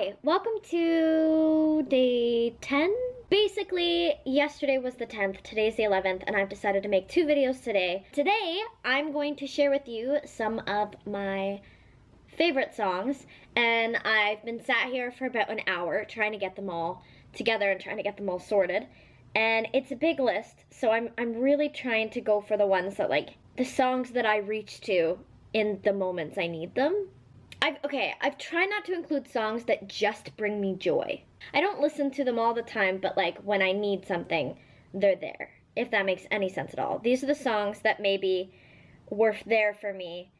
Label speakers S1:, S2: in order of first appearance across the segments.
S1: Hi, welcome to day 10. Basically, yesterday was the 10th, today's the 11th, and I've decided to make 2 videos today. Today, I'm going to share with you some of my favorite songs, and I've been sat here for about an hour trying to get them all together and trying to get them all sorted. And it's a big list, so I'm really trying to go for the ones that, like, the songs that I reach to in the moments I need them. I've tried not to include songs that just bring me joy. I don't listen to them all the time, but like when I need something, they're there, if that makes any sense at all. These are the songs that maybe were there for me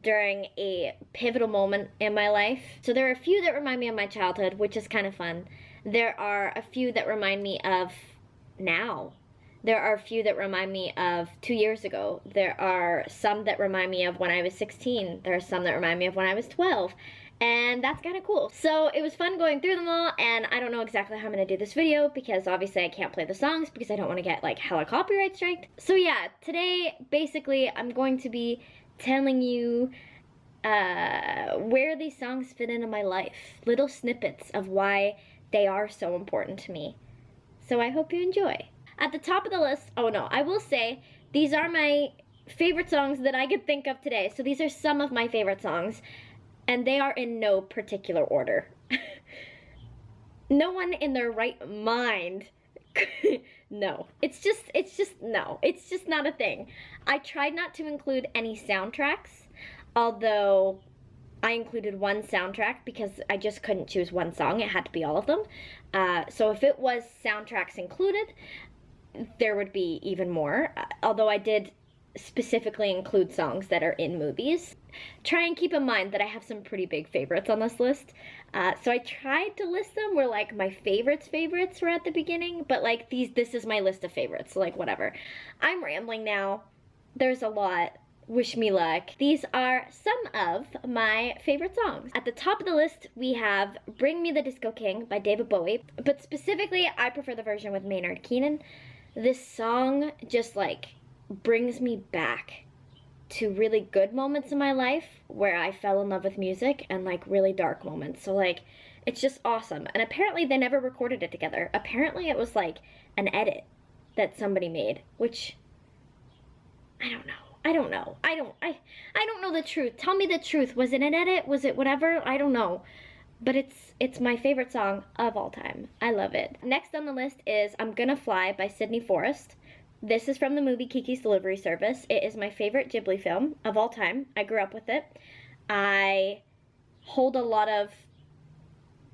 S1: during a pivotal moment in my life. So there are a few that remind me of my childhood, which is kind of fun. There are a few that remind me of now. There are a few that remind me of 2 years ago. There are some that remind me of when I was 16. There are some that remind me of when I was 12. And that's kind of cool. So it was fun going through them all, and I don't know exactly how I'm going to do this video because obviously I can't play the songs because I don't want to get like hella copyright striked. So yeah, today basically I'm going to be telling you where these songs fit into my life. Little snippets of why they are so important to me. So I hope you enjoy. At the top of the list, oh no, I will say these are my favorite songs that I could think of today. So these are some of my favorite songs, and they are in no particular order. No one in their right mind. No, it's just not a thing. I tried not to include any soundtracks, although I included one soundtrack because I just couldn't choose one song. It had to be all of them. So if it was soundtracks included, there would be even more, although I did specifically include songs that are in movies. Try and keep in mind that I have some pretty big favorites on this list. So I tried to list them where like my favorites were at the beginning, but like this is my list of favorites, so like whatever. I'm rambling now. There's a lot. Wish me luck. These are some of my favorite songs. At the top of the list, we have Bring Me the Disco King by David Bowie, but specifically, I prefer the version with Maynard Keenan. This song just like brings me back to really good moments in my life where I fell in love with music and like really dark moments. So like, it's just awesome. And apparently they never recorded it together. Apparently it was like an edit that somebody made, which I don't know. I don't know the truth. Tell me the truth. Was it an edit? Was it whatever? I don't know. But it's my favorite song of all time. I love it. Next on the list is I'm Gonna Fly by Sydney Forrest. This is from the movie Kiki's Delivery Service. It is my favorite Ghibli film of all time. I grew up with it. I hold a lot of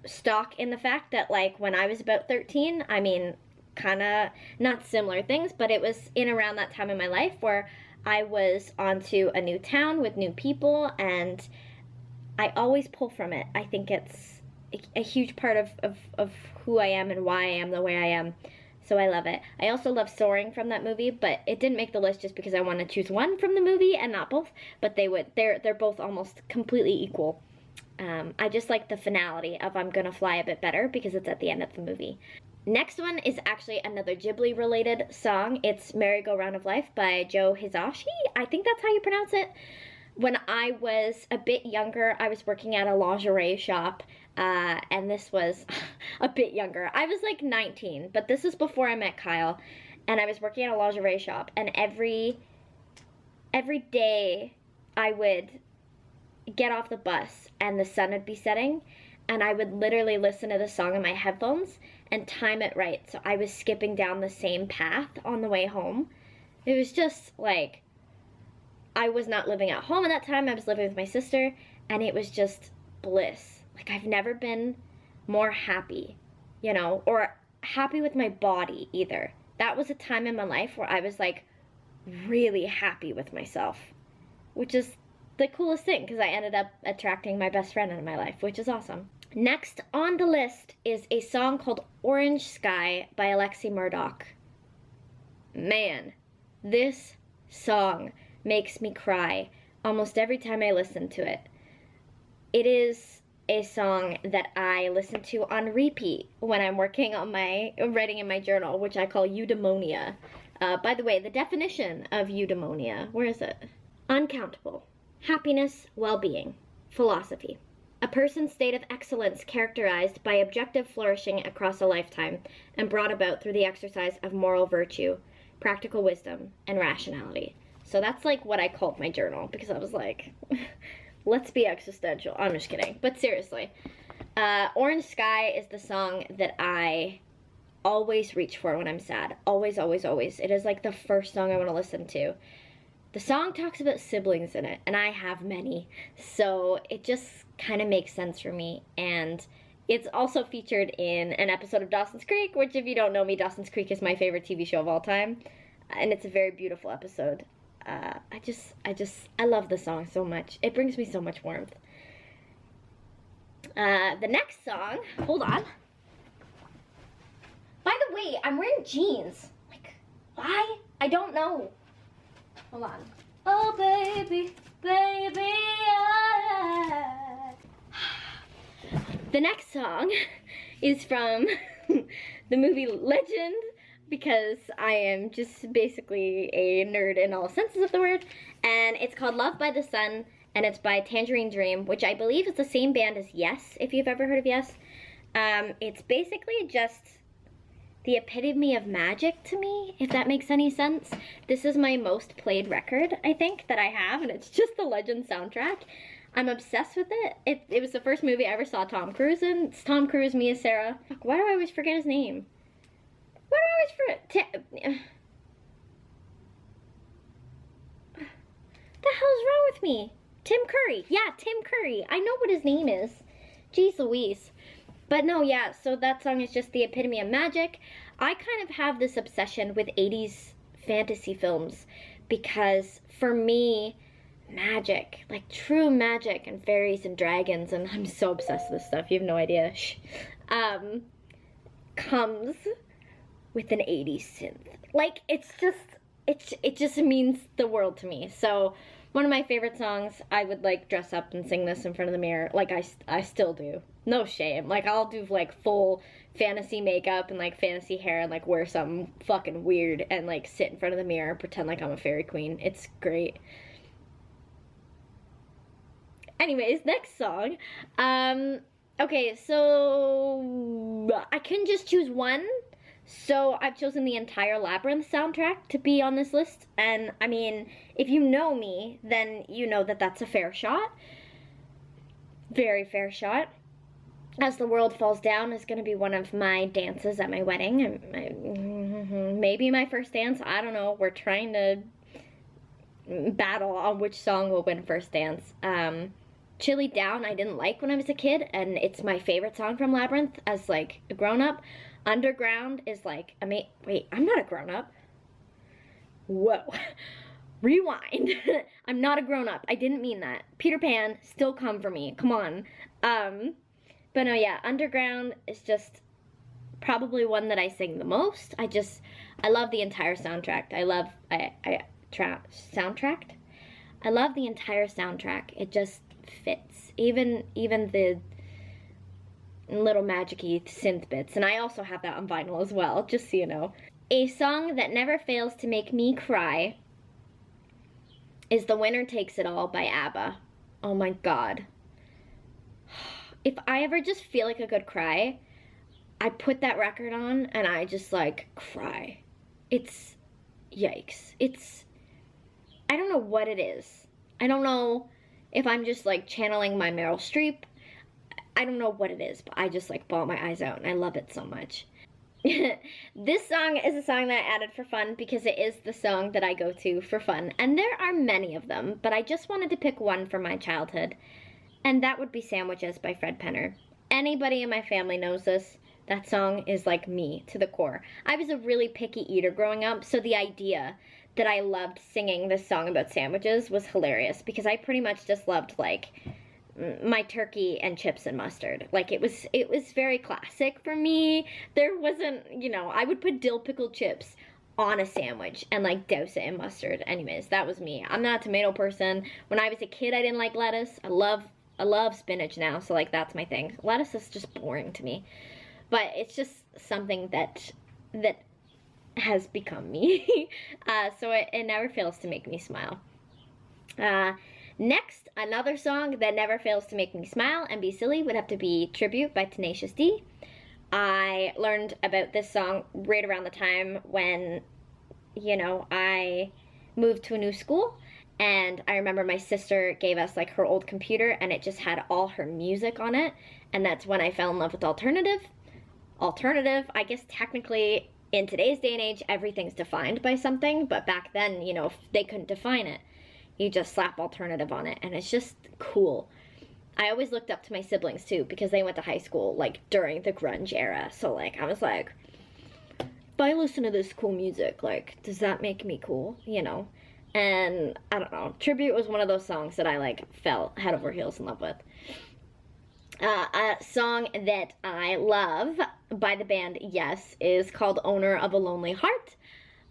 S1: stock in the fact that like when I was about 13, I mean, kind of not similar things, but it was in around that time in my life where I was onto a new town with new people, and I always pull from it. I think it's a huge part of who I am and why I am the way I am. So I love it. I also love Soaring from that movie, but it didn't make the list just because I want to choose one from the movie and not both. But they're both almost completely equal. I just like the finality of I'm Gonna Fly a bit better because it's at the end of the movie. Next one is actually another Ghibli related song. It's Merry Go Round of Life by Joe Hisaishi. I think that's how you pronounce it. When I was a bit younger, I was working at a lingerie shop, and this was a bit younger. I was like 19, but this is before I met Kyle, and I was working at a lingerie shop, and every day I would get off the bus and the sun would be setting, and I would literally listen to the song in my headphones and time it right, so I was skipping down the same path on the way home. It was just like, I was not living at home at that time. I was living with my sister, and it was just bliss. Like, I've never been more happy, you know, or happy with my body either. That was a time in my life where I was like really happy with myself, which is the coolest thing because I ended up attracting my best friend into my life, which is awesome. Next on the list is a song called Orange Sky by Alexi Murdoch. Man, this song makes me cry almost every time I listen to it. It is a song that I listen to on repeat when I'm working on my writing in my journal, which I call eudaimonia. By the way, the definition of eudaimonia, where is it? Uncountable. Happiness, well-being, philosophy. a person's state of excellence characterized by objective flourishing across a lifetime and brought about through the exercise of moral virtue, practical wisdom, and rationality. So that's like what I called my journal, because I was like, let's be existential. I'm just kidding, but seriously. Orange Sky is the song that I always reach for when I'm sad. Always, always, always. It is like the first song I want to listen to. The song talks about siblings in it, and I have many, so it just kind of makes sense for me. And it's also featured in an episode of Dawson's Creek, which, if you don't know me, Dawson's Creek is my favorite TV show of all time, and it's a very beautiful episode. I love the song so much. It brings me so much warmth. The next song, hold on. By the way, I'm wearing jeans. Like, why? I don't know. Hold on. Oh, baby, baby, The next song is from the movie Legend, because I am just basically a nerd in all senses of the word, and it's called Love by the Sun, and it's by Tangerine Dream, which I believe is the same band as Yes, if you've ever heard of Yes. It's basically just the epitome of magic to me, if that makes any sense. This is my most played record, I think, that I have, and it's just the Legend soundtrack. I'm obsessed with it. It was the first movie I ever saw Tom Cruise in. It's Tom Cruise, Mia Sara. Fuck, why do I always forget his name? Why do I always forget? The hell's wrong with me? Tim Curry. Yeah, Tim Curry. I know what his name is. Jeez Louise. But no, yeah, so that song is just the epitome of magic. I kind of have this obsession with 80s fantasy films because, for me, magic, like true magic and fairies and dragons, and I'm so obsessed with this stuff, you have no idea, comes with an 80s synth. Like, it just means the world to me. So one of my favorite songs, I would like dress up and sing this in front of the mirror, like I still do. No shame. Like, I'll do like full fantasy makeup and like fantasy hair and like wear something fucking weird and like sit in front of the mirror and pretend like I'm a fairy queen. It's great. Anyways, next song. Okay, so I couldn't just choose one, so I've chosen the entire Labyrinth soundtrack to be on this list. And I mean, if you know me, then you know that that's a fair shot. Very fair shot. As the World Falls Down is going to be one of my dances at my wedding. Maybe my first dance. I don't know. We're trying to battle on which song will win first dance. Chilly Down I didn't like when I was a kid, and it's my favorite song from Labyrinth as like a grown-up. Underground is like, wait, I'm not a grown-up. Whoa. Rewind. I'm not a grown-up. I didn't mean that. Peter Pan, still come for me. Come on. But no, yeah, Underground is just probably one that I sing the most. I love the entire soundtrack. Soundtracked? I love the entire soundtrack. It just fits. Even the little magic-y synth bits. And I also have that on vinyl as well, just so you know. A song that never fails to make me cry is The Winner Takes It All by ABBA. Oh my god. If I ever just feel like a good cry, I put that record on and I just like cry. It's, yikes. I don't know what it is. I don't know if I'm just like channeling my Meryl Streep. I don't know what it is, but I just like bawl my eyes out and I love it so much. This song is a song that I added for fun because it is the song that I go to for fun. And there are many of them, but I just wanted to pick one from my childhood. And that would be Sandwiches by Fred Penner. Anybody in my family knows this. That song is like me to the core. I was a really picky eater growing up, so the idea that I loved singing this song about sandwiches was hilarious because I pretty much just loved like my turkey and chips and mustard. Like it was very classic for me. There wasn't, I would put dill pickled chips on a sandwich and like douse it in mustard. Anyways, that was me. I'm not a tomato person. When I was a kid, I didn't like lettuce. I love spinach now, so like that's my thing. Lettuce is just boring to me. But it's just something that has become me. So it never fails to make me smile. Next, another song that never fails to make me smile and be silly would have to be Tribute by Tenacious D. I learned about this song right around the time when, you know, I moved to a new school, and I remember my sister gave us like her old computer and it just had all her music on it, and that's when I fell in love with alternative. Alternative, I guess technically in today's day and age everything's defined by something, but back then, you know, they couldn't define it. You just slap alternative on it and it's just cool. I always looked up to my siblings too because they went to high school like during the grunge era, so like I was like, if I listen to this cool music, like, does that make me cool, you know? And I don't know, Tribute was one of those songs that I like fell head over heels in love with. A song that I love by the band Yes is called Owner of a Lonely Heart.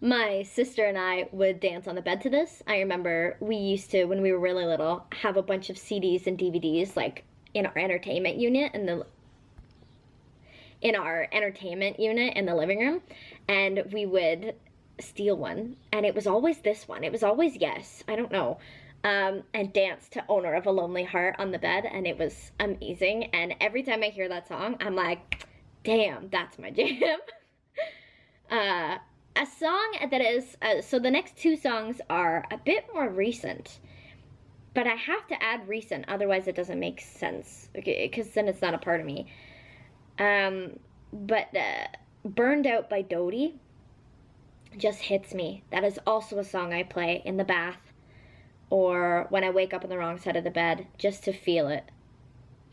S1: My sister and I would dance on the bed to this. I remember we used to, when we were really little, have a bunch of CDs and DVDs like in our entertainment unit in the living room, and we would steal one, and it was always this one. It was always Yes. I don't know. And dance to Owner of a Lonely Heart on the bed, and it was amazing. And every time I hear that song, I'm like, damn, that's my jam. A song that is, so the next two songs are a bit more recent, but I have to add recent, otherwise it doesn't make sense, because then it's not a part of me. But Burned Out by Dodie just hits me. That is also a song I play in the bath or when I wake up on the wrong side of the bed just to feel it.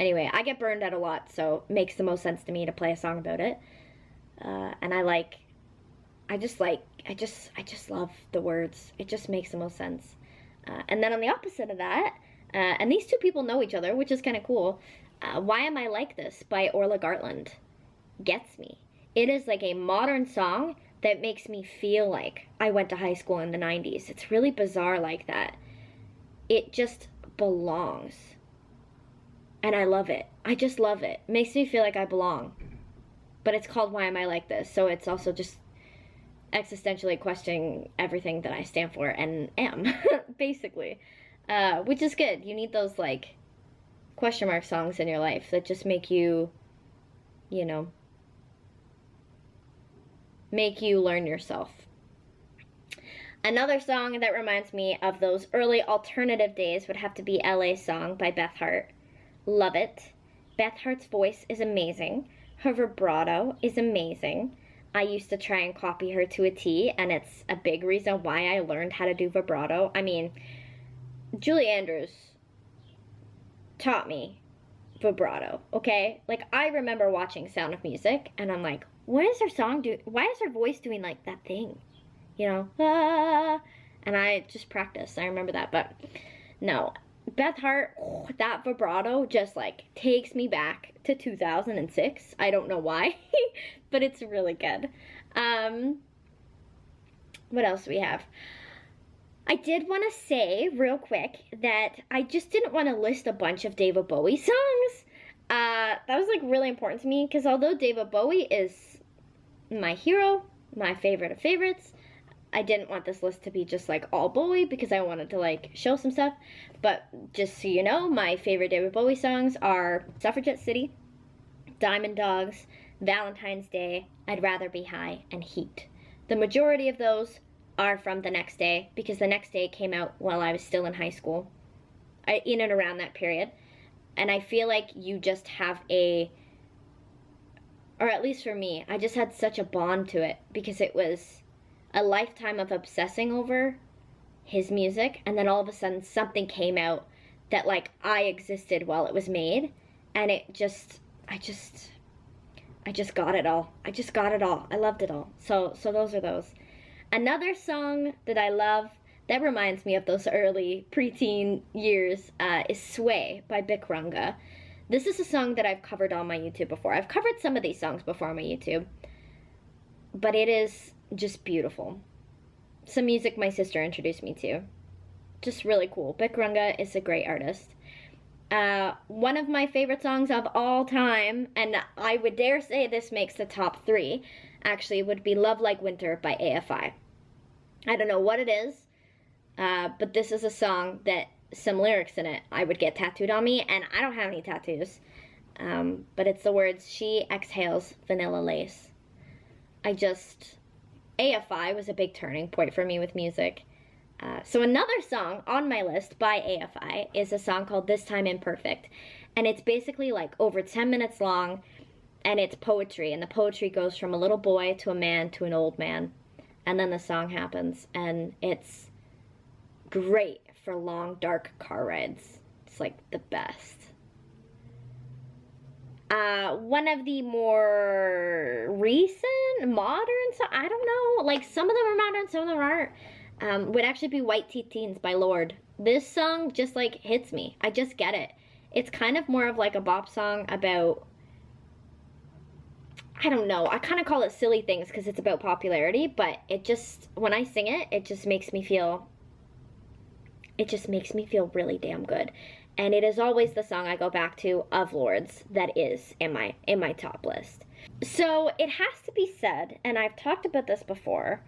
S1: Anyway, I get burned out a lot, so it makes the most sense to me to play a song about it. And I just love the words. It just makes the most sense. And then on the opposite of that, and these two people know each other, which is kind of cool, Why Am I Like This by Orla Gartland gets me. It is like a modern song that makes me feel like I went to high school in the 90s. It's really bizarre like that. It just belongs. And I love it. I just love it. It makes me feel like I belong. But it's called Why Am I Like This? So it's also just existentially questioning everything that I stand for and am, basically. Which is good. You need those, like, question mark songs in your life that just make you, you know, make you learn yourself. Another song that reminds me of those early alternative days would have to be LA Song by Beth Hart. Love it. Beth Hart's voice is amazing. Her vibrato is amazing. I used to try and copy her to a T, and it's a big reason why I learned how to do vibrato. I mean, Julie Andrews taught me vibrato, okay? Like, I remember watching Sound of Music, and I'm like, what is her song do? Why is her voice doing, like, that thing? You know? Ah, and I just practiced. I remember that, but no. Beth Hart, that vibrato just, like, takes me back to 2006. I don't know why, but it's really good. What else do we have? I did want to say real quick that I just didn't want to list a bunch of David Bowie songs. That was, like, really important to me, because although David Bowie is my hero, my favorite of favorites, I didn't want this list to be just, like, all Bowie, because I wanted to, like, show some stuff. But just so you know, my favorite David Bowie songs are Suffragette City, Diamond Dogs, Valentine's Day, I'd Rather Be High, and Heat. The majority of those are from The Next Day, because The Next Day came out while I was still in high school, in and around that period. And I feel like you just have or at least for me, I just had such a bond to it, because it was a lifetime of obsessing over his music, and then all of a sudden something came out that, like, I existed while it was made, and it just, I just got it all. I just got it all. I loved it all. So those are those. Another song that I love that reminds me of those early preteen years is Sway by Bikrunga. This is a song that I've covered on my YouTube before. I've covered some of these songs before on my YouTube, but it is just beautiful. Some music my sister introduced me to. Just really cool. Bikrunga is a great artist. One of my favorite songs of all time, and I would dare say this makes the top 3, actually, would be Love Like Winter by AFI. I don't know what it is, but this is a song that some lyrics in it, I would get tattooed on me, and I don't have any tattoos. But it's the words, "She exhales vanilla lace." AFI was a big turning point for me with music. So another song on my list by AFI is a song called "This Time Imperfect." And it's basically like over 10 minutes long, and it's poetry. And the poetry goes from a little boy to a man to an old man. And then the song happens, and it's great for long, dark car rides. It's like the best. One of the more recent, modern, so I don't know, like some of them are modern, some of them aren't, would actually be "White Teeth Teens" by Lorde. This song just like hits me. I just get it. It's kind of more of like a bop song about, I don't know, I kind of call it silly things because it's about popularity, but it just, when I sing it, it just makes me feel really damn good. And it is always the song I go back to of Lorde's that is in my top list. So it has to be said, and I've talked about this before,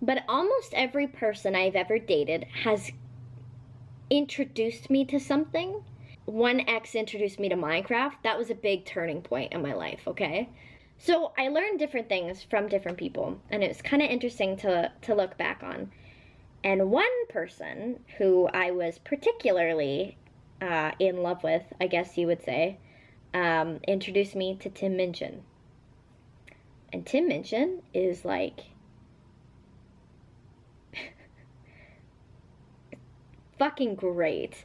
S1: but almost every person I've ever dated has introduced me to something. One ex introduced me to Minecraft. That was a big turning point in my life, okay? So I learned different things from different people, and it was kind of interesting to look back on. And one person who I was particularly in love with, I guess you would say, introduced me to Tim Minchin. And Tim Minchin is like fucking great.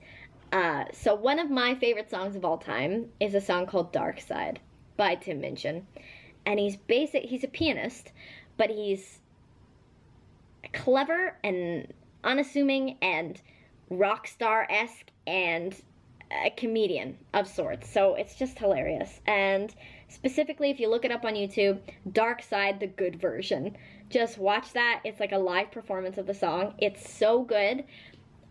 S1: So one of my favorite songs of all time is a song called "Dark Side" by Tim Minchin. And he's a pianist, but he's clever and unassuming and rock star-esque and a comedian of sorts. So it's just hilarious. And specifically, if you look it up on YouTube, "Dark Side," the good version. Just watch that. It's like a live performance of the song. It's so good.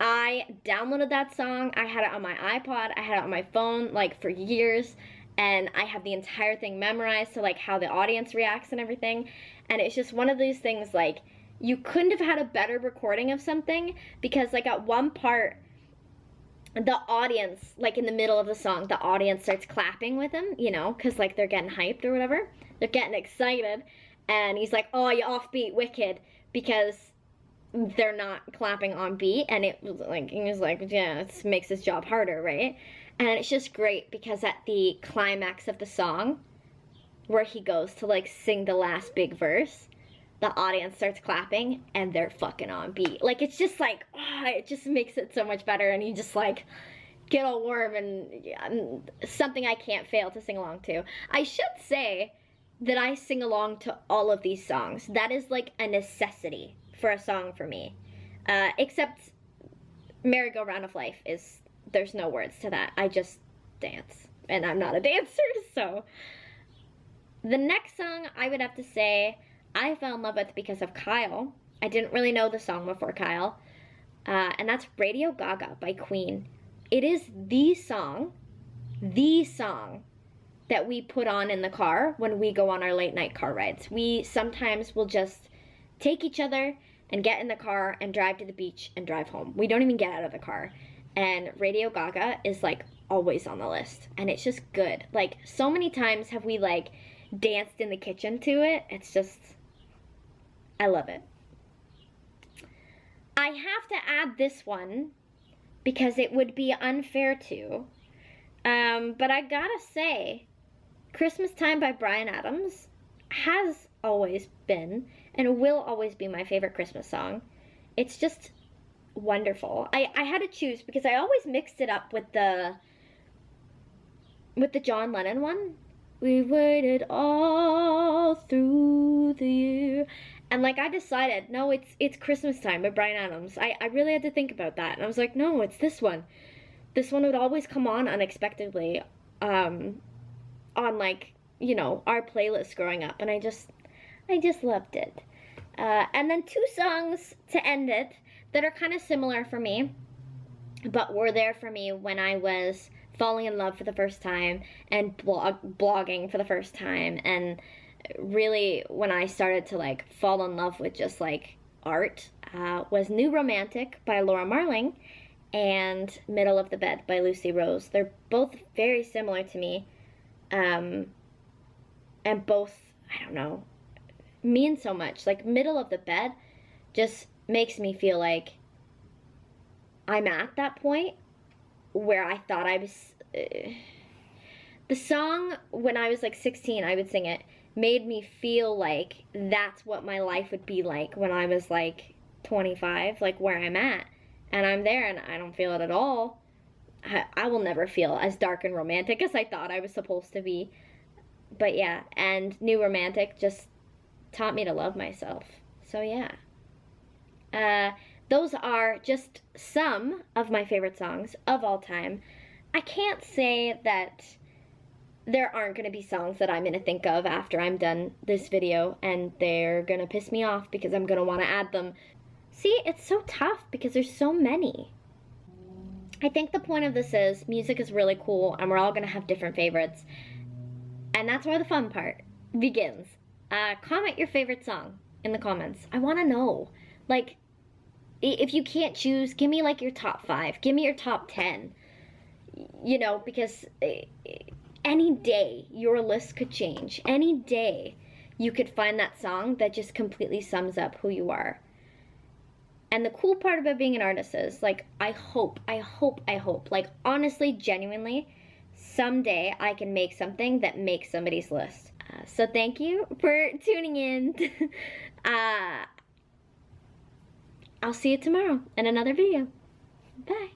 S1: I downloaded that song. I had it on my iPod. I had it on my phone like for years. And I have the entire thing memorized, so like how the audience reacts and everything. And it's just one of these things, like, you couldn't have had a better recording of something, because like at one part, the audience, like in the middle of the song, the audience starts clapping with him, you know, because like they're getting hyped or whatever. They're getting excited. And he's like, "Oh, you offbeat, wicked," because they're not clapping on beat. And it was like, he was like, yeah, it makes his job harder, right? And it's just great because at the climax of the song, where he goes to like sing the last big verse, the audience starts clapping and they're fucking on beat. Like, it's just like, oh, it just makes it so much better, and you just like get all warm, and something I can't fail to sing along to. I should say that I sing along to all of these songs. That is like a necessity for a song for me. Except "Merry-Go-Round of Life" is, there's no words to that. I just dance, and I'm not a dancer, so. The next song I would have to say I fell in love with because of Kyle. I didn't really know the song before Kyle. And that's "Radio Gaga" by Queen. It is the song that we put on in the car when we go on our late night car rides. We sometimes will just take each other and get in the car and drive to the beach and drive home. We don't even get out of the car. And "Radio Gaga" is like always on the list, and it's just good. Like, so many times have we like danced in the kitchen to it. It's just, I love it. I have to add this one because it would be unfair to, but I gotta say, "Christmas Time" by Bryan Adams has always been and will always be my favorite Christmas song. It's just wonderful. I had to choose because I always mixed it up with the John Lennon one. "We waited all through the year." And like, I decided, no, it's "Christmas Time" by Bryan Adams. I really had to think about that, and I was like, no, it's this one. This one would always come on unexpectedly on, like, you know, our playlist growing up, and I just loved it. And then two songs to end it that are kind of similar for me, but were there for me when I was falling in love for the first time and blogging for the first time, and really when I started to like fall in love with just like art, was "New Romantic" by Laura Marling and Middle of the Bed by Lucy Rose. They're both very similar to me, and both, I don't know, mean so much. Like, Middle of the Bed just makes me feel like I'm at that point where I thought I was... the song, when I was like 16, I would sing it, made me feel like that's what my life would be like when I was like 25, like where I'm at. And I'm there and I don't feel it at all. I will never feel as dark and romantic as I thought I was supposed to be. But yeah, and New Romantic just taught me to love myself. So yeah. Those are just some of my favorite songs of all time. I can't say that there aren't going to be songs that I'm going to think of after I'm done this video and they're going to piss me off because I'm going to want to add them. See, it's so tough because there's so many. I think the point of this is music is really cool and we're all going to have different favorites. And that's where the fun part begins. Comment your favorite song in the comments. I want to know. Like, if you can't choose, give me like your top 5. Give me your top 10. You know, because any day your list could change. Any day you could find that song that just completely sums up who you are. And the cool part about being an artist is, like, I hope, like, honestly, genuinely, someday I can make something that makes somebody's list. So thank you for tuning in. I'll see you tomorrow in another video. Bye.